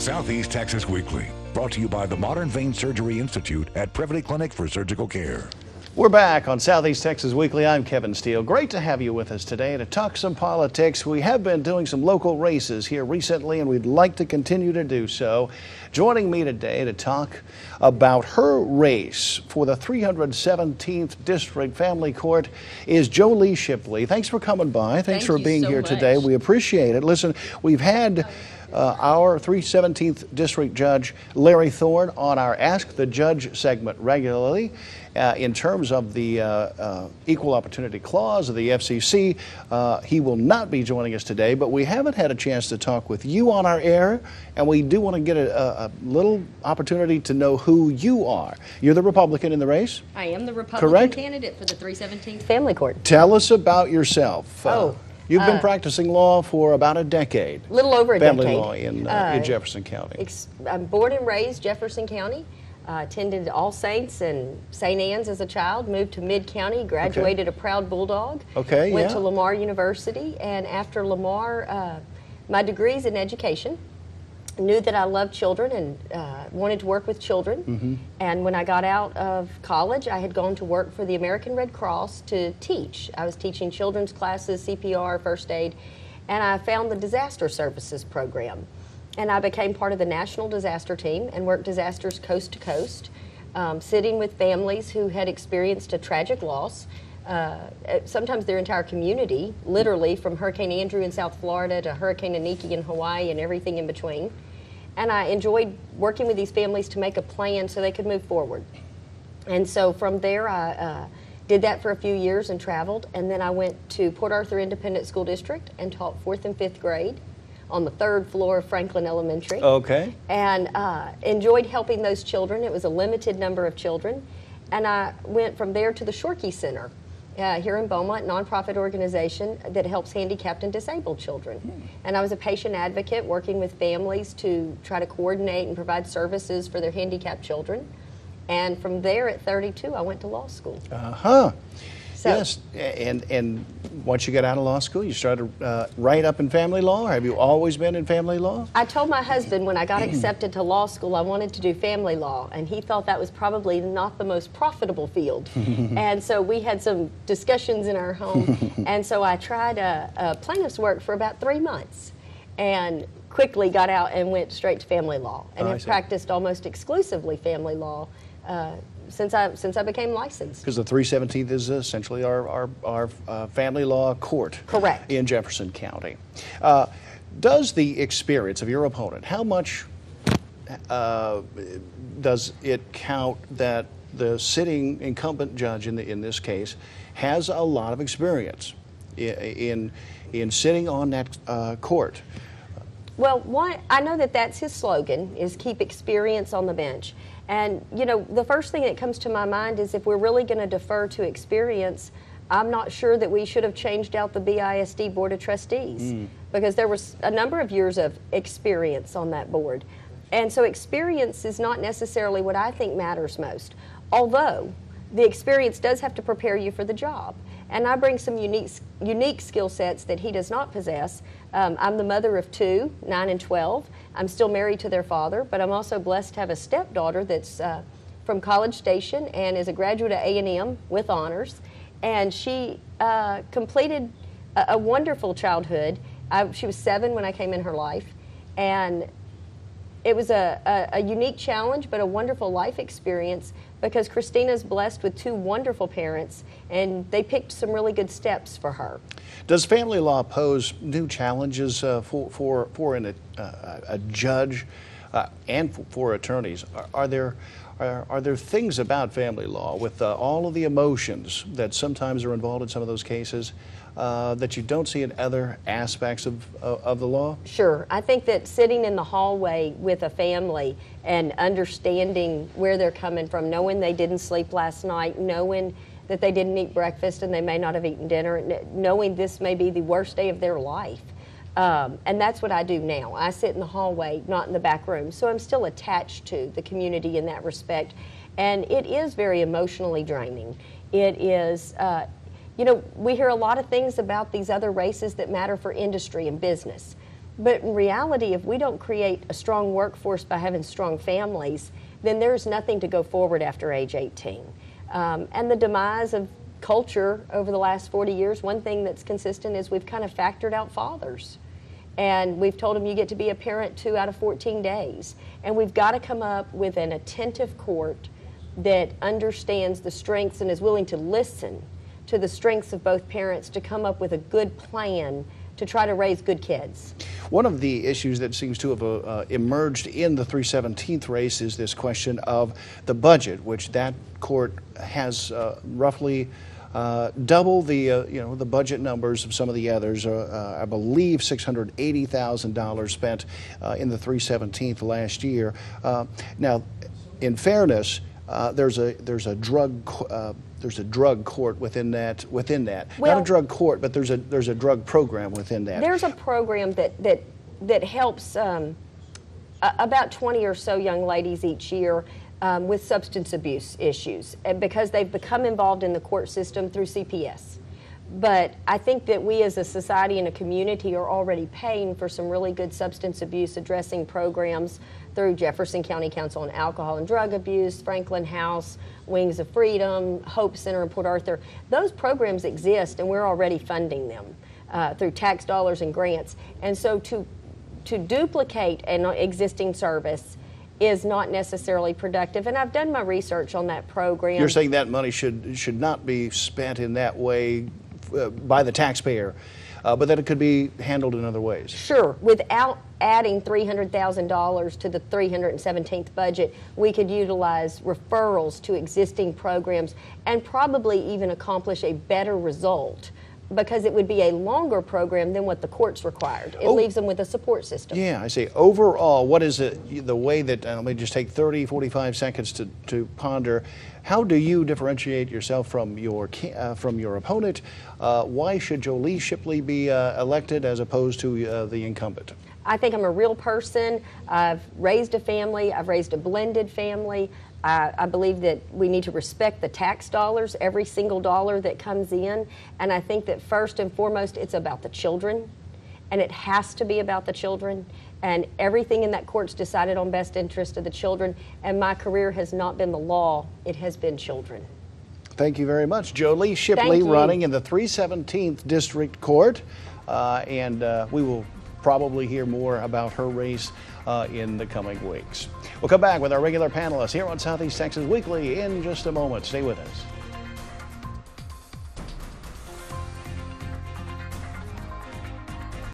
Southeast Texas Weekly, brought to you by the Modern Vein Surgery Institute at Privity Clinic for Surgical Care. We're back on Southeast Texas Weekly. I'm Kevin Steele. Great to have you with us today to talk some politics. We have been doing some local races here recently, and we'd like to continue to do so. Joining me today to talk about her race for the 317th District Family Court is Jolie Shipley. Thanks for coming by. Thanks for being here today. We appreciate it. Listen, we've had our 317th District Judge Larry Thorne on our Ask the Judge segment regularly. In terms of the Equal Opportunity Clause of the FCC, he will not be joining us today, but we haven't had a chance to talk with you on our air, and we do want to get a little opportunity to know who you are. You're the Republican in the race? I am the Republican candidate for the 317th Family Court. Tell us about yourself. You've been practicing law for about a decade. A little over a decade. Family law in Jefferson County. I'm born and raised Jefferson County. Attended All Saints and St. Anne's as a child, moved to Mid-County, graduated a Proud Bulldog, went to Lamar University, and after Lamar, my degree's in education. Knew that I loved children and wanted to work with children. And when I got out of college, I had gone to work for the American Red Cross to teach. I was teaching children's classes, CPR, first aid, and I found the disaster services program. And I became part of the national disaster team and worked disasters coast to coast, sitting with families who had experienced a tragic loss, sometimes their entire community, literally from Hurricane Andrew in South Florida to Hurricane Iniki in Hawaii and everything in between. And I enjoyed working with these families to make a plan so they could move forward. And so from there, I did that for a few years and traveled. And then I went to Port Arthur Independent School District and taught 4th and 5th grade on the 3rd floor of Franklin Elementary. And enjoyed helping those children. It was a limited number of children. And I went from there to the Shorkey Center here in Beaumont, nonprofit organization that helps handicapped and disabled children. And I was a patient advocate working with families to try to coordinate and provide services for their handicapped children. And from there at 32, I went to law school. Yes, and once you got out of law school, you started right up in family law, or have you always been in family law? I told my husband when I got accepted to law school I wanted to do family law, and he thought that was probably not the most profitable field. And so we had some discussions in our home, and so I tried plaintiff's work for about 3 months, and quickly got out and went straight to family law, and have practiced almost exclusively family law since I became licensed. Because the 317th is essentially our family law court. Correct. In Jefferson County. Does the experience of your opponent, how much does it count that the sitting incumbent judge in this case has a lot of experience in sitting on that court? Well, I know that's his slogan, is keep experience on the bench. And, you know, the first thing that comes to my mind is if we're really going to defer to experience, I'm not sure that we should have changed out the BISD Board of Trustees because there was a number of years of experience on that board. And so experience is not necessarily what I think matters most, although the experience does have to prepare you for the job. And I bring some unique skill sets that he does not possess. I'm the mother of 2, 9 and 12. I'm still married to their father, but I'm also blessed to have a stepdaughter that's from College Station and is a graduate of A&M with honors. And she completed a wonderful childhood. She was 7 when I came in her life. And it was a unique challenge, but a wonderful life experience because Christina's blessed with 2 wonderful parents, and they picked some really good steps for her. Does family law pose new challenges for a judge and for attorneys? Are there things about family law with all of the emotions that sometimes are involved in some of those cases that you don't see in other aspects of the law? Sure. I think that sitting in the hallway with a family and understanding where they're coming from, knowing they didn't sleep last night, knowing that they didn't eat breakfast and they may not have eaten dinner, knowing this may be the worst day of their life. And that's what I do now. I sit in the hallway, not in the back room. So I'm still attached to the community in that respect. And it is very emotionally draining. It is, you know, we hear a lot of things about these other races that matter for industry and business. But in reality, if we don't create a strong workforce by having strong families, then there's nothing to go forward after age 18. And the demise of culture over the last 40 years, one thing that's consistent is we've kind of factored out fathers. And we've told them you get to be a parent 2 out of 14 days. And we've got to come up with an attentive court that understands the strengths and is willing to listen to the strengths of both parents to come up with a good plan to try to raise good kids. One of the issues that seems to have emerged in the 317th race is this question of the budget, which that court has roughly double the the budget numbers of some of the others. I believe $680,000 spent in the 317th last year. Now, in fairness, there's a drug court within that. Well, not a drug court, but there's a drug program within that. There's a program that helps about 20 or so young ladies each year with substance abuse issues, because they've become involved in the court system through CPS. But I think that we as a society and a community are already paying for some really good substance abuse addressing programs through Jefferson County Council on Alcohol and Drug Abuse, Franklin House, Wings of Freedom, Hope Center in Port Arthur. Those programs exist, and we're already funding them through tax dollars and grants. And so to duplicate an existing service is not necessarily productive. And I've done my research on that program. You're saying that money should not be spent in that way by the taxpayer, but that it could be handled in other ways. Sure. Without adding $300,000 to the 317th budget, we could utilize referrals to existing programs and probably even accomplish a better result, because it would be a longer program than what the courts required. It leaves them with a support system. Yeah, I see. Overall, what is the way that, let me just take 30, 45 seconds to ponder, how do you differentiate yourself from your opponent? Why should Jolie Shipley be elected as opposed to the incumbent? I think I'm a real person. I've raised a family. I've raised a blended family. I believe that we need to respect the tax dollars, every single dollar that comes in. And I think that first and foremost, it's about the children. And it has to be about the children. And everything in that court's decided on best interest of the children. And my career has not been the law, it has been children. Thank you very much. Jolie Shipley running in the 317th District Court. And we will probably hear more about her race in the coming weeks. We'll come back with our regular panelists here on Southeast Texas Weekly in just a moment. Stay with us.